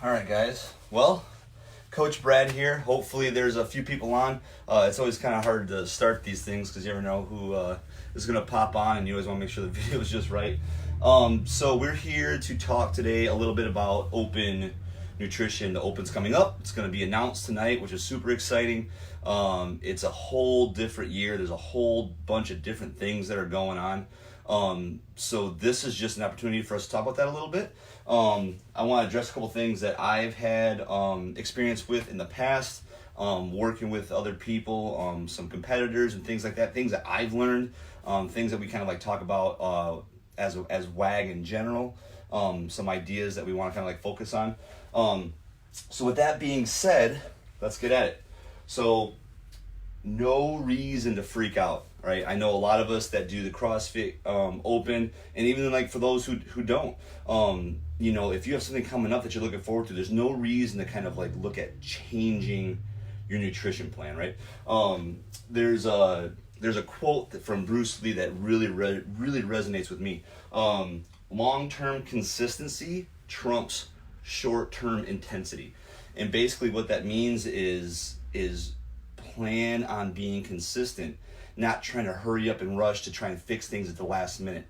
All right, guys. Well, Coach Brad here. Hopefully, there's a few people on. It's always kind of hard to start these things because you never know who is going to pop on, and you always want to make sure the video is just right. So we're here to talk today a little bit about open nutrition. The Open's coming up. It's going to be announced tonight, which is super exciting. It's a whole different year. There's a whole bunch of different things that are going on. So this is just an opportunity for us to talk about that a little bit. I want to address a couple things that I've had experience with in the past, working with other people, some competitors and things like that, things that I've learned, things that we kind of like talk about as WAG in general, some ideas that we want to kind of like focus on. So with that being said, let's get at it. So no reason to freak out, right? I know a lot of us that do the CrossFit Open, and even like for those who don't, if you have something coming up that you're looking forward to, there's no reason to kind of like look at changing your nutrition plan, right? There's a quote from Bruce Lee that really resonates with me. Long-term consistency trumps short-term intensity, and basically what that means is plan on being consistent, not trying to hurry up and rush to try and fix things at the last minute.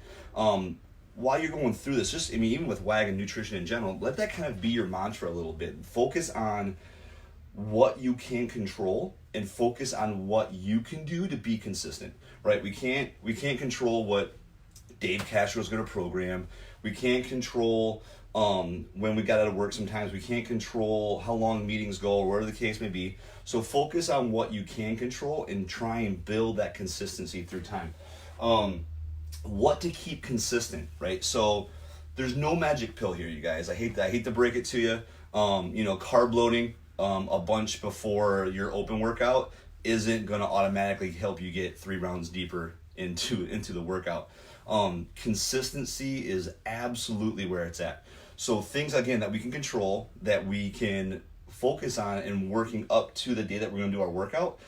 While you're going through this, even with WAG and nutrition in general, let that kind of be your mantra a little bit. Focus on what you can control and focus on what you can do to be consistent, right? We can't control what Dave Castro is going to program. We can't control when we got out of work. Sometimes we can't control how long meetings go or whatever the case may be. So focus on what you can control and try and build that consistency through time. What to keep consistent, right? So there's no magic pill here, you guys. I hate to break it to you. Carb loading a bunch before your open workout isn't going to automatically help you get 3 rounds deeper into the workout. Consistency is absolutely where it's at. So things, again, that we can control, that we can focus on and working up to the day that we're going to do our workout,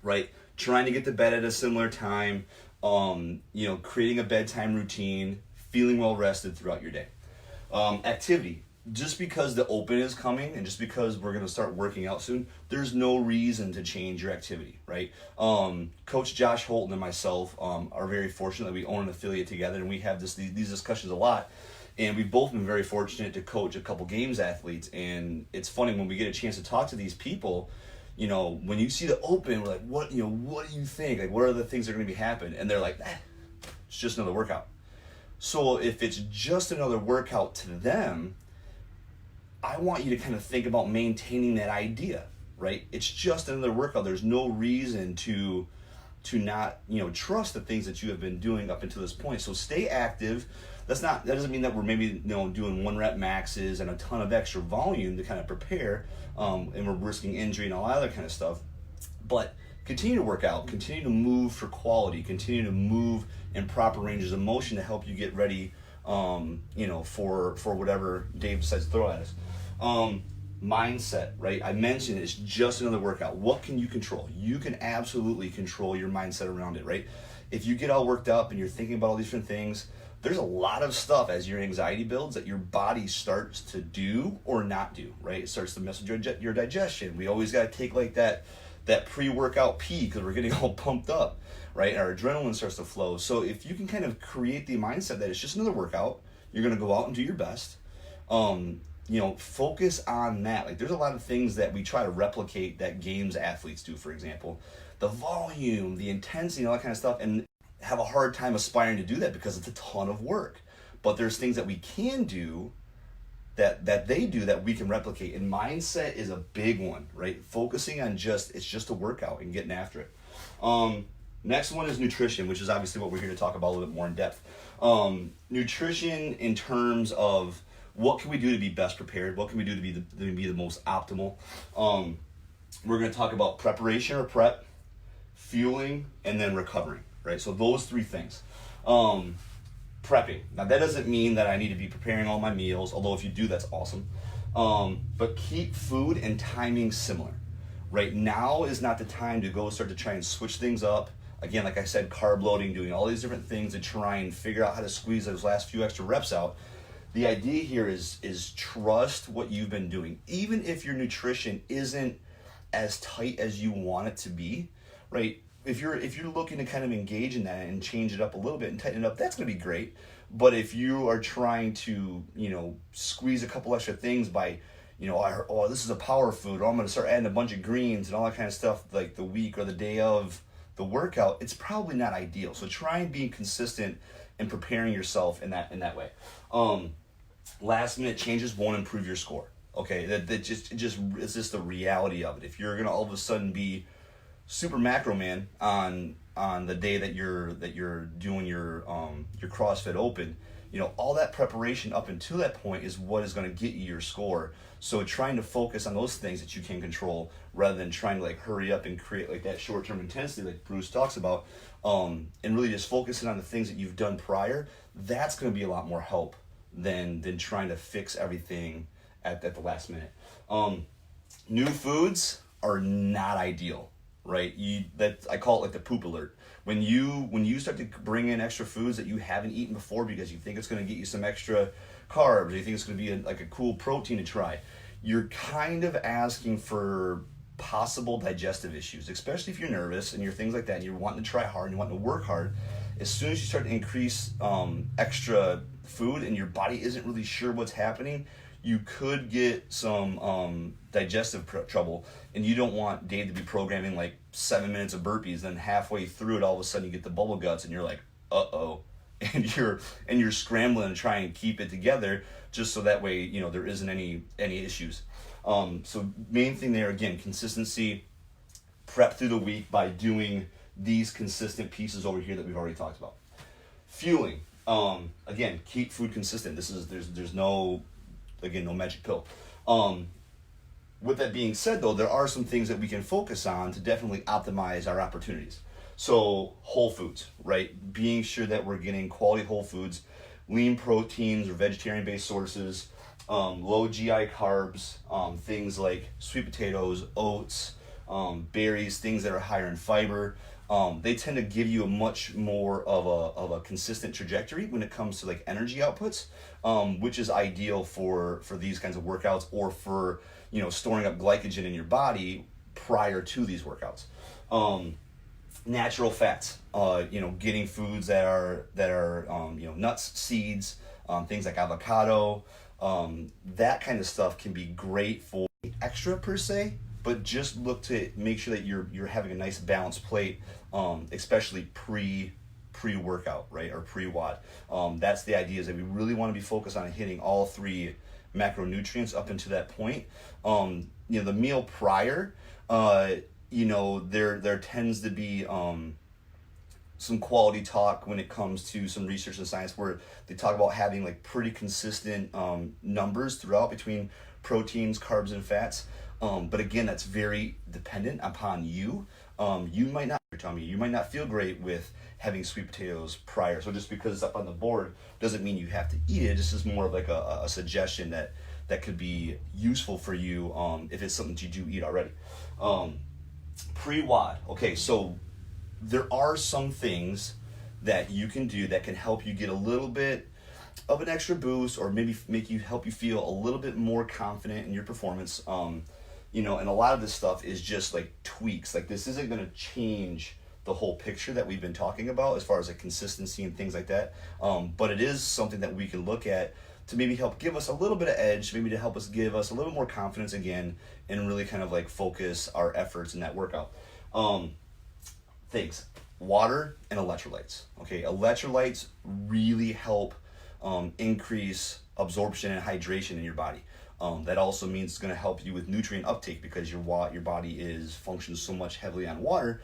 right? Trying to get to bed at a similar time, creating a bedtime routine, feeling well rested throughout your day. Activity. Just because the Open is coming and just because we're going to start working out soon, there's no reason to change your activity, right? Coach Josh Holton and myself are very fortunate that we own an affiliate together, and we have these discussions a lot. And we've both been very fortunate to coach a couple games athletes. And it's funny when we get a chance to talk to these people, when you see the Open, we're like, what do you think? Like, what are the things that are going to be happening? And they're like, it's just another workout. So if it's just another workout to them, I want you to kind of think about maintaining that idea, right? It's just another workout. There's no reason to not, trust the things that you have been doing up until this point. So stay active. That doesn't mean that we're maybe, doing 1 rep maxes and a ton of extra volume to kind of prepare, and we're risking injury and all that other kind of stuff. But continue to work out, continue to move for quality, continue to move in proper ranges of motion to help you get ready, for whatever Dave decides to throw at us. Mindset, right? I mentioned it's just another workout. What can you control? You can absolutely control your mindset around it, right? If you get all worked up and you're thinking about all these different things, there's a lot of stuff as your anxiety builds that your body starts to do or not do, right? It starts to mess with your digestion. We always got to take like that pre-workout pee because we're getting all pumped up, right? Our adrenaline starts to flow. So if you can kind of create the mindset that it's just another workout, you're going to go out and do your best. Focus on that. Like, there's a lot of things that we try to replicate that games athletes do, for example. The volume, the intensity, all that kind of stuff, and have a hard time aspiring to do that because it's a ton of work. But there's things that we can do that they do that we can replicate. And mindset is a big one, right? Focusing on it's just a workout and getting after it. Next one is nutrition, which is obviously what we're here to talk about a little bit more in depth. Nutrition in terms of what can we do to be best prepared? What can we do to be the most optimal? We're going to talk about preparation or prep, fueling, and then recovering, right? So those 3 things. Prepping. Now that doesn't mean that I need to be preparing all my meals, although if you do, that's awesome. But keep food and timing similar. Right now is not the time to go start to try and switch things up. Again, like I said, carb loading, doing all these different things to try and figure out how to squeeze those last few extra reps out. the idea here is trust what you've been doing. Even if your nutrition isn't as tight as you want it to be, right? If you're looking to kind of engage in that and change it up a little bit and tighten it up, that's going to be great. But if you are trying to, squeeze a couple extra things by, this is a power food, or I'm going to start adding a bunch of greens and all that kind of stuff like the week or the day of the workout, it's probably not ideal. So try and be consistent in preparing yourself in that way. Last minute changes won't improve your score. Okay, it's just the reality of it. If you're gonna all of a sudden be super macro man on the day that you're doing your CrossFit Open, all that preparation up until that point is what is going to get you your score. So trying to focus on those things that you can control rather than trying to like hurry up and create like that short-term intensity like Bruce talks about, and really just focusing on the things that you've done prior, that's going to be a lot more help than trying to fix everything at the last minute. New foods are not ideal, right? I call it like the poop alert. When you start to bring in extra foods that you haven't eaten before because you think it's going to get you some extra carbs, or you think it's going to be a cool protein to try, you're kind of asking for possible digestive issues, especially if you're nervous and you're things like that and you're wanting to try hard and you want to work hard. As soon as you start to increase extra food and your body isn't really sure what's happening, you could get some digestive trouble, and you don't want Dave to be programming like 7 minutes of burpees, then halfway through it all of a sudden you get the bubble guts and you're like, uh-oh, and you're scrambling to try and keep it together just so that way there isn't any issues. So main thing there, again, consistency. Prep through the week by doing these consistent pieces over here that we've already talked about. Fueling, again, keep food consistent. There's no magic pill. With that being said, though, there are some things that we can focus on to definitely optimize our opportunities. So whole foods, right? Being sure that we're getting quality whole foods, lean proteins or vegetarian-based sources, low GI carbs, things like sweet potatoes, oats, berries, things that are higher in fiber. They tend to give you a much more of a consistent trajectory when it comes to like energy outputs, which is ideal for these kinds of workouts, or for storing up glycogen in your body prior to these workouts. Natural fats, getting foods that are nuts, seeds, things like avocado, that kind of stuff can be great for extra per se. But just look to make sure that you're having a nice balanced plate, especially pre-workout, right, or pre-WOD. That's the idea, is that we really want to be focused on hitting all three macronutrients up into that point. The meal prior, there tends to be some quality talk when it comes to some research and science where they talk about having like pretty consistent numbers throughout between proteins, carbs, and fats. But again, that's very dependent upon you. You might not feel great with having sweet potatoes prior. So just because it's up on the board doesn't mean you have to eat it. This is more of like a suggestion that could be useful for you if it's something that you do eat already. Pre-WOD. Okay, so there are some things that you can do that can help you get a little bit of an extra boost, or maybe help you feel a little bit more confident in your performance. And a lot of this stuff is just like tweaks. Like, this isn't going to change the whole picture that we've been talking about as far as like consistency and things like that. But it is something that we can look at to maybe help give us a little bit of edge, maybe to help us give us a little more confidence again, and really kind of like focus our efforts in that workout. Things, water and electrolytes. Okay, electrolytes really help increase absorption and hydration in your body. That also means it's going to help you with nutrient uptake, because your body functions so much heavily on water.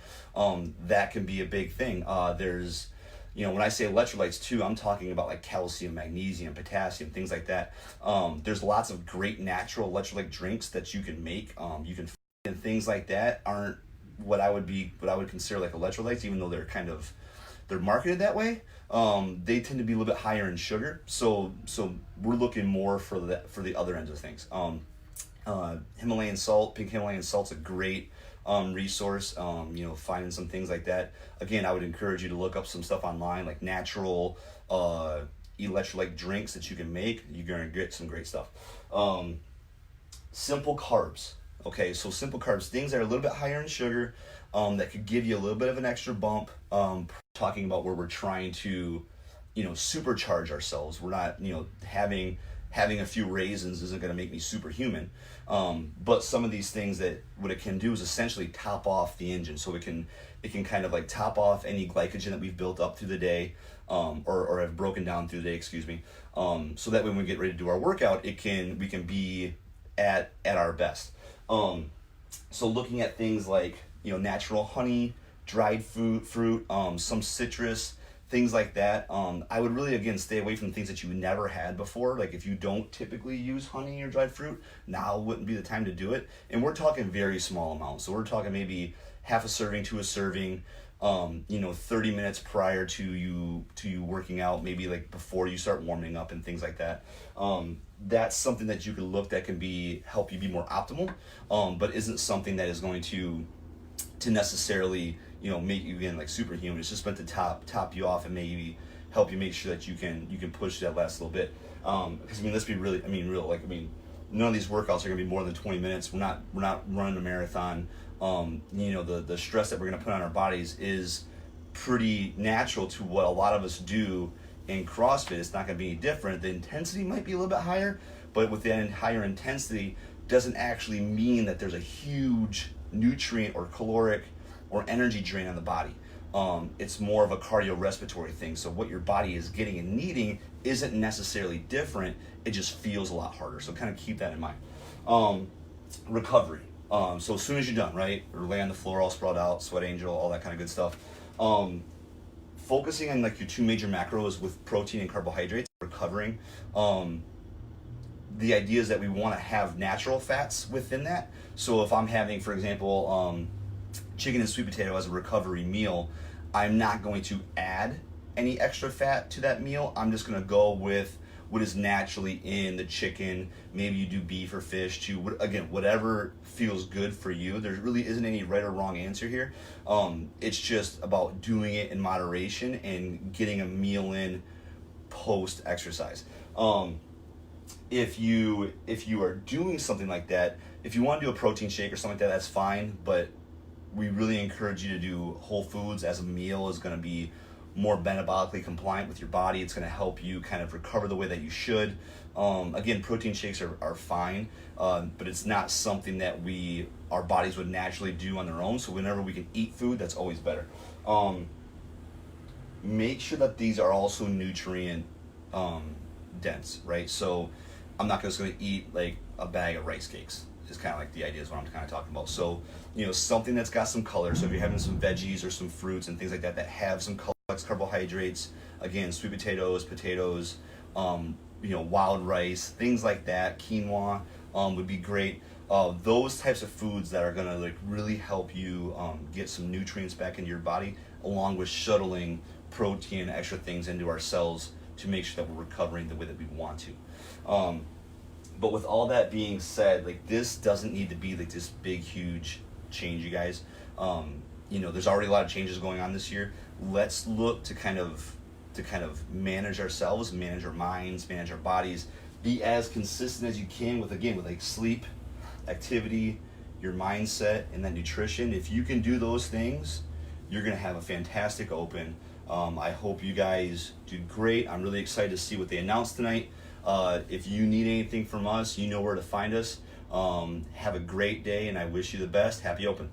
That can be a big thing. There's, when I say electrolytes too, I'm talking about like calcium, magnesium, potassium, things like that. There's lots of great natural electrolyte drinks that you can make. And things like that aren't what I would consider like electrolytes, even though they're marketed that way. They tend to be a little bit higher in sugar, so we're looking more for the other ends of things. Himalayan salt, pink Himalayan salt's a great resource. Finding some things like that. Again, I would encourage you to look up some stuff online, like natural electrolyte drinks that you can make, you're gonna get some great stuff. Simple carbs. Okay, so simple carbs, things that are a little bit higher in sugar, that could give you a little bit of an extra bump. Talking about where we're trying to, supercharge ourselves. We're not, having a few raisins isn't going to make me superhuman. But some of these things, that what it can do is essentially top off the engine. So it can kind of like top off any glycogen that we've built up through the day, or have broken down through the day, excuse me. So that when we get ready to do our workout, we can be at our best. So looking at things like, natural honey, dried fruit, some citrus, things like that. I would really, again, stay away from things that you never had before. Like if you don't typically use honey or dried fruit, now wouldn't be the time to do it. And we're talking very small amounts. So we're talking maybe half a serving to a serving, 30 minutes prior to you working out, maybe like before you start warming up and things like that. That's something that you can that can help you be more optimal, but isn't something that is going to necessarily, make you, again, like superhuman. It's just meant to top you off and maybe help you make sure that you can push that last little bit. Because let's be real. None of these workouts are gonna be more than 20 minutes. We're not running a marathon. The stress that we're gonna put on our bodies is pretty natural to what a lot of us do in CrossFit. It's not gonna be any different. The intensity might be a little bit higher, but with that higher intensity doesn't actually mean that there's a huge nutrient or caloric or energy drain on the body. It's more of a cardiorespiratory thing. So what your body is getting and needing isn't necessarily different. It just feels a lot harder. So kind of keep that in mind. Recovery. So as soon as you're done, right, or lay on the floor all sprawled out, sweat angel, all that kind of good stuff. Focusing on like your two major macros with protein and carbohydrates, recovering. The idea is that we want to have natural fats within that. So if I'm having, for example, chicken and sweet potato as a recovery meal, I'm not going to add any extra fat to that meal. I'm just going to go with what is naturally in the chicken. Maybe you do beef or fish too. Again, whatever feels good for you. There really isn't any right or wrong answer here. It's just about doing it in moderation and getting a meal in post exercise. If you are doing something like that, if you want to do a protein shake or something like that, that's fine. But we really encourage you to do whole foods as a meal. Is going to be more metabolically compliant with your body. It's going to help you kind of recover the way that you should. Again, protein shakes are fine, but it's not something that our bodies would naturally do on their own. So whenever we can eat food, that's always better. Make sure that these are also nutrient dense, right? So I'm not just going to eat like a bag of rice cakes. Is kind of like the idea is what I'm kind of talking about. So, something that's got some color. So if you're having some veggies or some fruits and things like that have some complex carbohydrates, again, sweet potatoes, wild rice, things like that, quinoa would be great. Those types of foods that are gonna like really help you get some nutrients back into your body, along with shuttling protein and extra things into our cells to make sure that we're recovering the way that we want to. But with all that being said, like this doesn't need to be like this big, huge change, you guys. There's already a lot of changes going on this year. Let's look to kind of manage ourselves, manage our minds, manage our bodies, be as consistent as you can with like sleep, activity, your mindset, and then nutrition. If you can do those things, you're gonna have a fantastic open. I hope you guys do great. I'm really excited to see what they announced tonight. If you need anything from us, you know where to find us. Have a great day, and I wish you the best. Happy open.